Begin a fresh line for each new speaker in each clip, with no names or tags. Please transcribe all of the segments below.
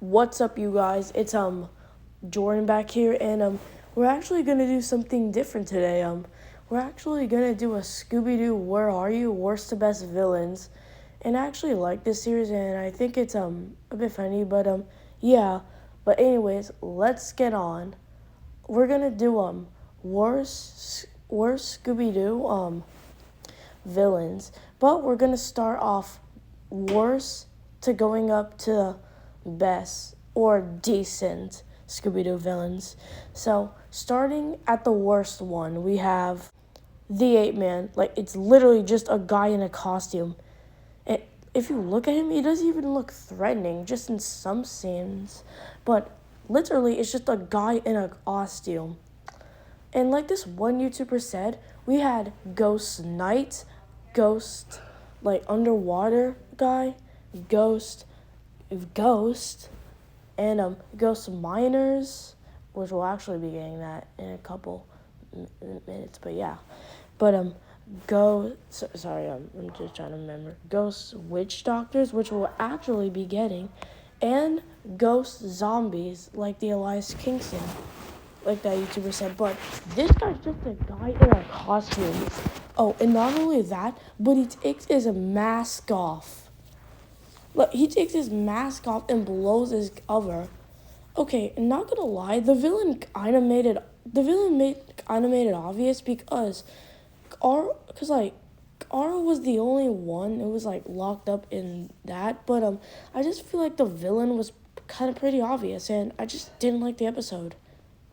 What's up, you guys? It's Jordan back here, and we're actually gonna do something different today. We're actually gonna do a Scooby Doo Where Are You? Worst to Best Villains, and I actually like this series, and I think it's a bit funny, but yeah. But anyways, let's get on. We're gonna do worst Scooby Doo villains, but we're gonna start off worst to going up to best or decent Scooby-Doo villains. So starting at the worst one, we have the Ape Man. Like, it's literally just a guy in a costume. And if you look at him, he doesn't even look threatening, just in some scenes. But literally, it's just a guy in a costume. And like this one YouTuber said, we had Ghost Knight, Ghost, like underwater guy, Ghost, and Ghost Miners, which we'll actually be getting that in a couple minutes. But yeah, but I'm just trying to remember. Ghost Witch Doctors, which we'll actually be getting, and Ghost Zombies, like the Elias Kingston, like that YouTuber said. But this guy's just a guy in a costume. Oh, and not only that, but he takes his mask off. Look, he takes his mask off and blows his cover. Okay, not gonna lie, the villain kind of made it obvious because Ara was the only one who was like locked up in that. But I just feel like the villain was kind of pretty obvious, and I just didn't like the episode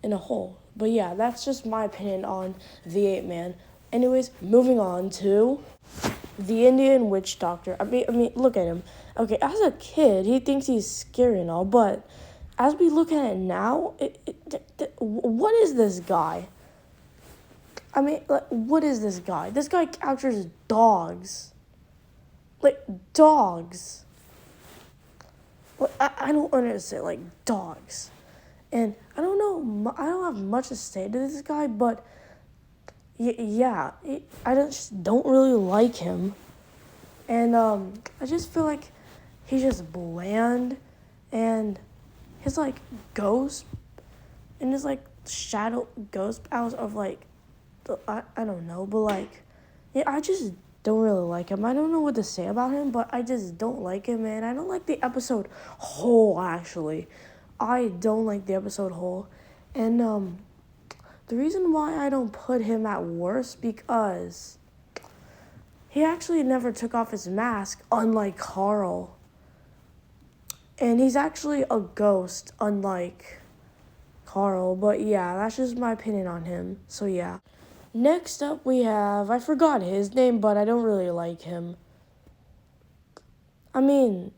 in a whole. But yeah, that's just my opinion on the Ape Man. Anyways, moving on to the Indian Witch Doctor. I mean, look at him. Okay, as a kid, he thinks he's scary and all, but as we look at it now, what is this guy? I mean, like, what is this guy? This guy captures dogs. Like, dogs. Like, I don't understand, like, dogs. And I don't know, I don't have much to say to this guy, but yeah, I just don't really like him. And I just feel like he's just bland, and his like ghost and his like shadow ghost powers of like I don't know, but like yeah, I just don't really like him. I don't know what to say about him, but I just don't like him, and I don't like the episode whole. Actually, I don't like the episode whole, and the reason why I don't put him at worst because he actually never took off his mask, unlike Carl. And he's actually a ghost, unlike Carl. But yeah, that's just my opinion on him. So yeah. Next up we have, I forgot his name, but I don't really like him. I mean,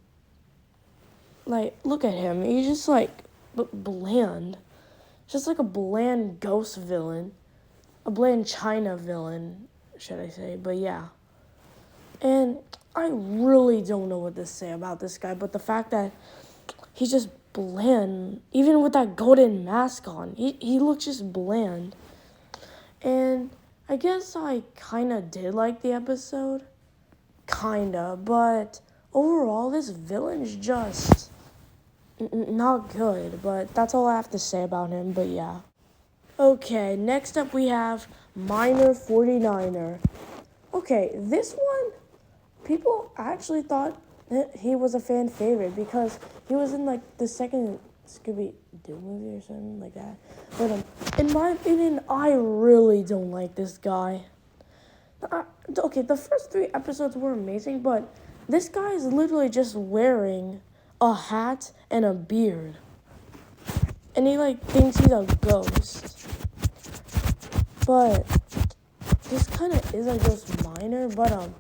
like, look at him. He's just like bland. Just like a bland ghost villain. A bland China villain, should I say. But yeah. And I really don't know what to say about this guy, but the fact that he's just bland, even with that golden mask on, he looks just bland. And I guess I kind of did like the episode. Kinda, but overall, this villain's just not good, but that's all I have to say about him, but yeah. Okay, next up we have Minor 49er. Okay, this one, people actually thought that he was a fan favorite because he was in like the second Scooby Doo movie or something like that. But in my opinion, I really don't like this guy. Okay, the first 3 episodes were amazing, but this guy is literally just wearing a hat and a beard. And he like thinks he's a ghost. But this kind of is a ghost minor, but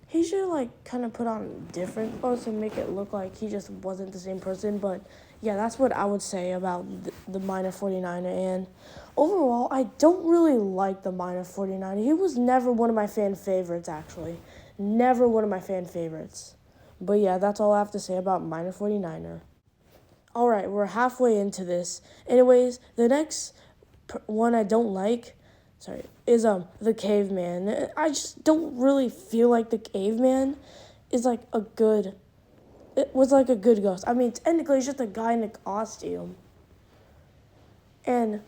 he should like kind of put on different clothes to make it look like he just wasn't the same person. But yeah, that's what I would say about the Minor 49er. And overall, I don't really like the Minor 49er. He was never one of my fan favorites, actually. Never one of my fan favorites. But yeah, that's all I have to say about Minor 49er. Alright, we're halfway into this. Anyways, the next one I don't like, is the caveman. I just don't really feel like the caveman is like a good it was like a good ghost. I mean, technically, it's just a guy in a costume. And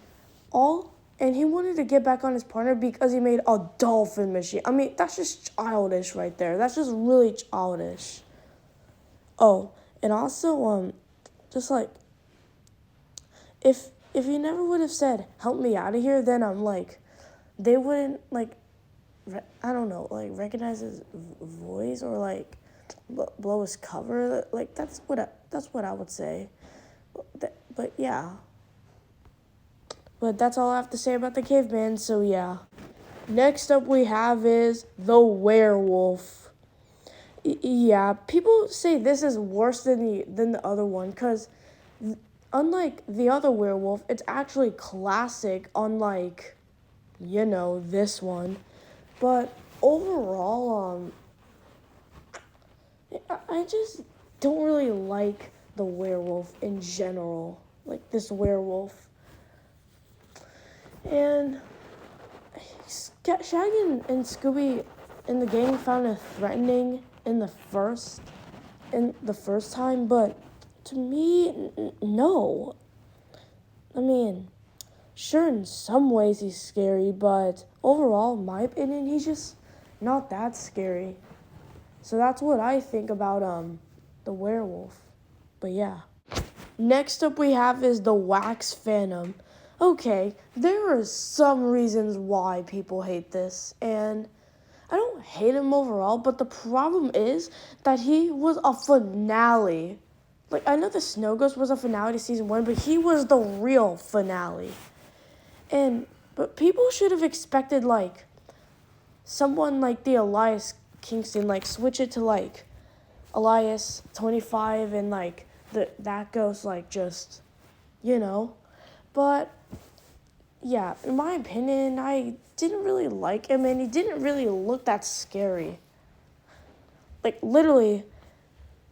he wanted to get back on his partner because he made a dolphin machine. I mean, that's just childish right there. That's just really childish. Oh, and also, just like, if he never would have said, help me out of here, then I'm like, they wouldn't, like, I don't know, like, recognize his voice or, like, blow his cover. Like, that's what I would say. But yeah. But that's all I have to say about the caveman, so yeah. Next up we have is the werewolf. Yeah, people say this is worse than the other one, because unlike the other werewolf, it's actually classic, unlike, this one. But overall, I just don't really like the werewolf in general. Like, this werewolf. And Shaggy and Scooby and the gang found it threatening in the first time, but to me, no. I mean, sure, in some ways he's scary, but overall, in my opinion, he's just not that scary. So that's what I think about the werewolf. But yeah. Next up we have is the Wax Phantom. Okay, there are some reasons why people hate this, and I don't hate him overall, but the problem is that he was a finale. Like, I know the Snow Ghost was a finale to season 1, but he was the real finale. But people should have expected, like, someone like the Elias Kingston, like, switch it to, like, Elias 25 and, like, that ghost, like, just, But, yeah, in my opinion, I didn't really like him, and he didn't really look that scary. Like, literally,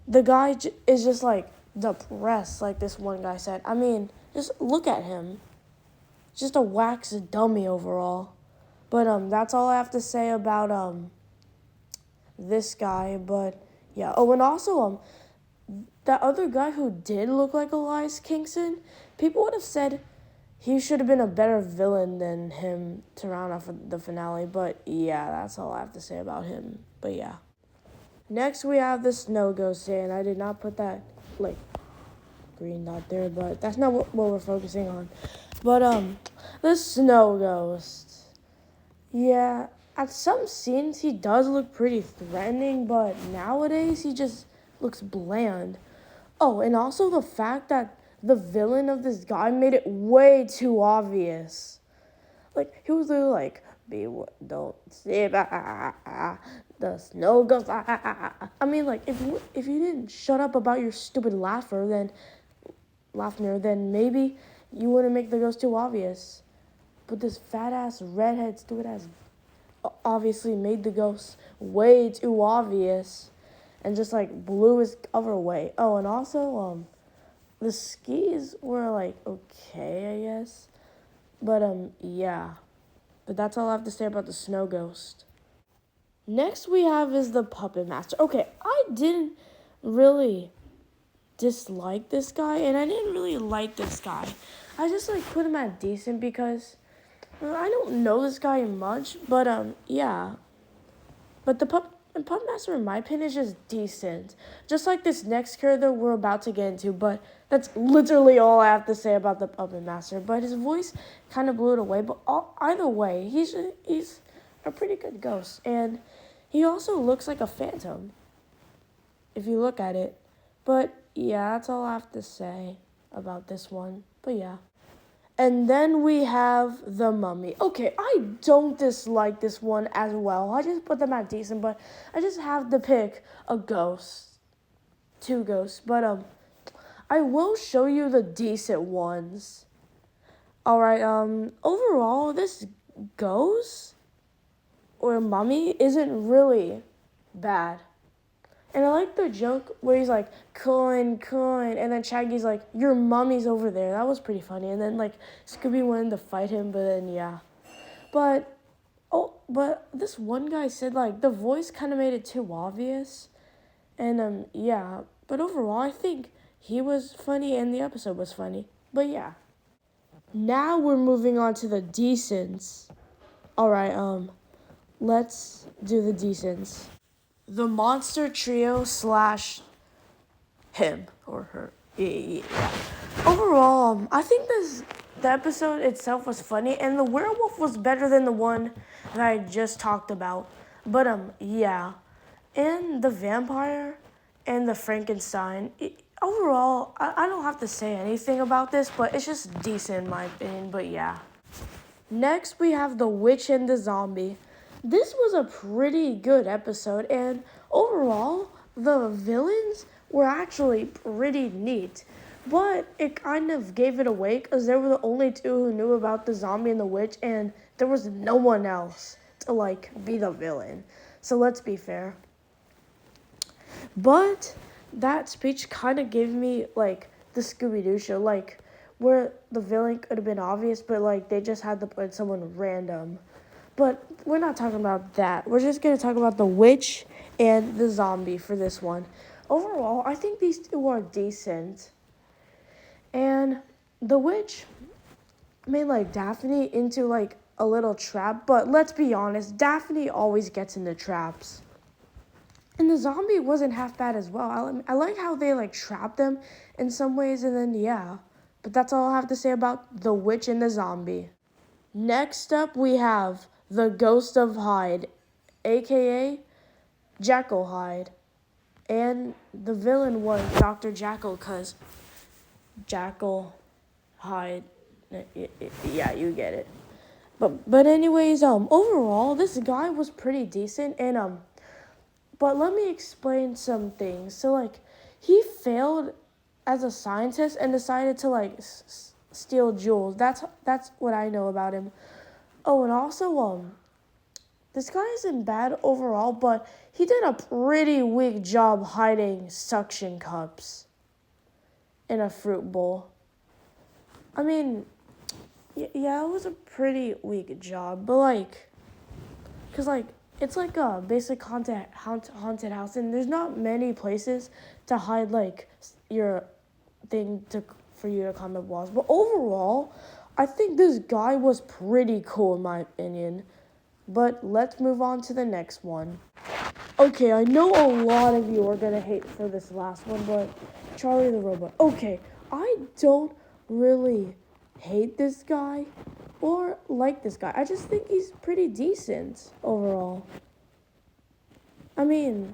the guy is just, like, depressed, like this one guy said. I mean, just look at him. Just a wax dummy overall. But, that's all I have to say about, this guy. But, yeah. Oh, and also, that other guy who did look like Elias Kingston, people would have said he should have been a better villain than him to round off the finale. But yeah, that's all I have to say about him. But yeah. Next we have the Snow Ghost, and I did not put that, like, green dot there, but that's not what we're focusing on. But, the Snow Ghost. Yeah, at some scenes he does look pretty threatening, but nowadays he just looks bland. Oh, and also the fact that the villain of this guy made it way too obvious. Like, he was literally like, don't see the Snow Ghost. I mean, like, if you didn't shut up about your stupid laughter, then maybe you wouldn't make the ghost too obvious. But this fat ass redhead stupid ass obviously made the ghost way too obvious, and just like blew his cover away. Oh, and also the skis were, like, okay, I guess. But, yeah. But that's all I have to say about the Snow Ghost. Next we have is the Puppet Master. Okay, I didn't really dislike this guy, and I didn't really like this guy. I just, like, put him at decent because I don't know this guy much, but, yeah. But the Puppet Master, in my opinion, is just decent. Just like this next character we're about to get into, but that's literally all I have to say about the Puppet Master. But his voice kind of blew it away. But either way, he's a pretty good ghost. And he also looks like a phantom, if you look at it. But, yeah, that's all I have to say about this one. But, yeah. And then we have the Mummy. Okay, I don't dislike this one as well. I just put them at decent, but I just have to pick a ghost. 2 ghosts. But, I will show you the decent ones. Alright, overall, this ghost or mummy isn't really bad. And I like the joke where he's like, coin, and then Shaggy's like, your mummy's over there. That was pretty funny. And then, like, Scooby wanted to fight him, but then, yeah. But this one guy said, like, the voice kind of made it too obvious. And, yeah, But overall, I think he was funny and the episode was funny. But yeah. Now we're moving on to the decents. Alright, let's do the decents. The monster trio slash him or her. Yeah. Overall, I think the episode itself was funny, and the werewolf was better than the one that I just talked about. But yeah, and the vampire and the Frankenstein. Overall, I don't have to say anything about this, but it's just decent in my opinion. But yeah. Next, we have the witch and the zombie. This was a pretty good episode, and overall, the villains were actually pretty neat. But it kind of gave it away because they were the only two who knew about the zombie and the witch, and there was no one else to be the villain. So let's be fair. But that speech kind of gave me the Scooby Doo show, where the villain could have been obvious, but they just had to put someone random. But we're not talking about that. We're just going to talk about the witch and the zombie for this one. Overall, I think these two are decent. And the witch made Daphne into a little trap, but let's be honest, Daphne always gets into traps. And the zombie wasn't half bad as well. I like how they trap them in some ways, and then yeah. But that's all I have to say about the witch and the zombie. Next up, we have the Ghost of Hyde, aka Jekyll Hyde. And the villain was Dr. Jekyll, because Jekyll Hyde, yeah, you get it. But anyways, overall, this guy was pretty decent, and but let me explain some things. So he failed as a scientist and decided to steal jewels. That's what I know about him. Oh, and also this guy isn't bad overall, but he did a pretty weak job hiding suction cups in a fruit bowl. I mean, yeah, it was a pretty weak job, but cause it's a basic haunted house, and there's not many places to hide your thing for you to climb up walls. But overall, I think this guy was pretty cool in my opinion. But let's move on to the next one. Okay, I know a lot of you are gonna hate for this last one, but Charlie the Robot. Okay, I don't really hate this guy or like this guy. I just think he's pretty decent overall. I mean,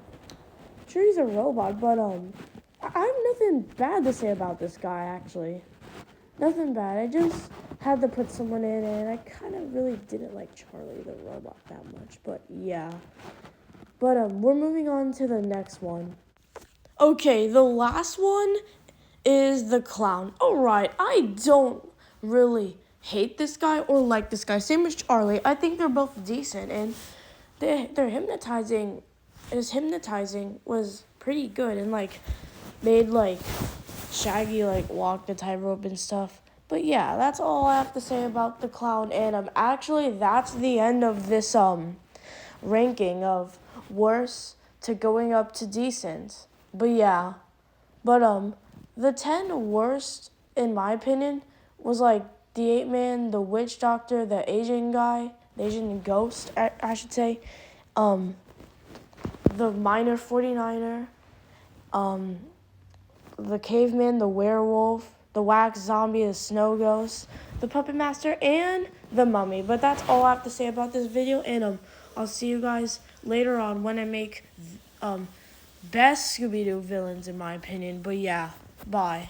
sure he's a robot, but I have nothing bad to say about this guy actually. Nothing bad. I just had to put someone in, and I kind of really didn't like Charlie the Robot that much, but yeah. But we're moving on to the next one. Okay, the last one is the clown. Alright, I don't really hate this guy or like this guy. Same as Charlie. I think they're both decent, and they're hypnotizing. His hypnotizing was pretty good, and made Shaggy walk the tightrope and stuff. But yeah, that's all I have to say about the clown. And actually that's the end of this ranking of worst to going up to decent. But yeah. But the 10 worst in my opinion was the 8-man, the witch doctor, the Asian guy, the Asian ghost, I should say, the minor 49er, the caveman, the werewolf, the wax zombie, the snow ghost, the puppet master, and the mummy. But that's all I have to say about this video, and I'll see you guys later on when I make best Scooby Doo villains in my opinion. But yeah, bye.